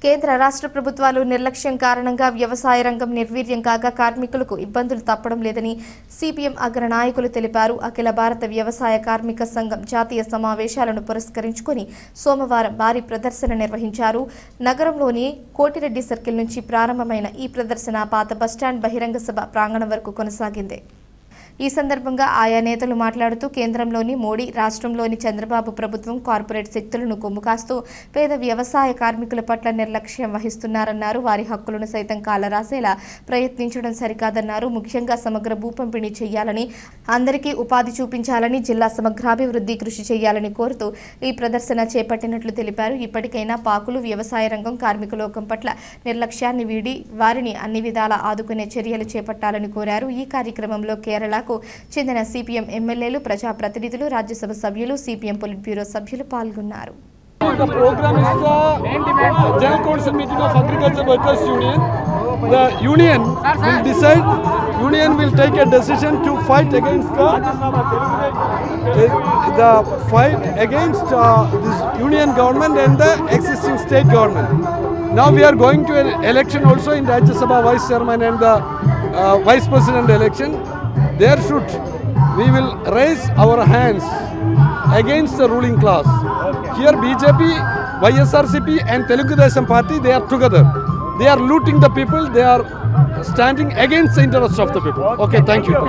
కేంద్ర రాష్ట్ర ప్రభుత్వాలు నిర్లక్ష్యం కారణంగా వ్యవసాయ రంగం నిర్వీర్యం కాగా కార్మికులకు ఇబ్బందులు తప్పడం లేదని సిపిఎం అగ్ర నాయకులు తెలిపారు. అఖిల భారత వ్యవసాయ కార్మిక సంఘం జాతీయ సమావేశాలను పురస్కరించుకొని సోమవారం భారీ ప్రదర్శన నిర్వహించారు. నగరంలోని కోటిరెడ్డి సర్కిల్ నుంచి ప్రారంభమైన ఈ ప్రదర్శన పాత బస్టాండ్ బహిరంగ సభ ప్రాంగణం వరకు కొనసాగింది. ఈ సందర్భంగా ఆయా నేతలు మాట్లాడుతూ కేంద్రంలోని మోడీ, రాష్ట్రంలోని చంద్రబాబు ప్రభుత్వం కార్పొరేట్ శక్తులను కొమ్ముకాస్తూ పేద వ్యవసాయ కార్మికుల పట్ల నిర్లక్ష్యం వహిస్తున్నారన్నారు. వారి హక్కులను సైతం కాలరాసేలా ప్రయత్నించడం సరికాదన్నారు. ముఖ్యంగా సమగ్ర భూ పంపిణీ చేయాలని, అందరికీ ఉపాధి చూపించాలని, జిల్లా సమగ్రాభివృద్ధి కృషి చేయాలని కోరుతూ ఈ ప్రదర్శన చేపట్టినట్లు తెలిపారు. ఇప్పటికైనా పాకులు వ్యవసాయ రంగం కార్మికులోకం పట్ల నిర్లక్ష్యాన్ని వీడి వారిని అన్ని విధాలా ఆదుకునే చర్యలు చేపట్టాలని కోరారు. ఈ కార్యక్రమంలో కేరళకు చెందిన సిపిఎం ఎమ్మెల్యేలు, ప్రజాప్రతినిధులు, రాజ్యసభ సభ్యులు, సిపిఎం పొలిట్ బ్యూరో సభ్యులు పాల్గొన్నారు. The program is the General Council meeting of Agriculture Workers Union. The union will decide. Union will take a decision to fight against the fight against this union government and the existing state government. Now we are going to an election also in Rajya Sabha Vice Chairman and the Vice President election. There we will raise our hands against the ruling class. Here BJP, YSRCP and Telugu Desam Party, they are together. They are looting the people. They are standing against the interests of the people. Okay, thank you.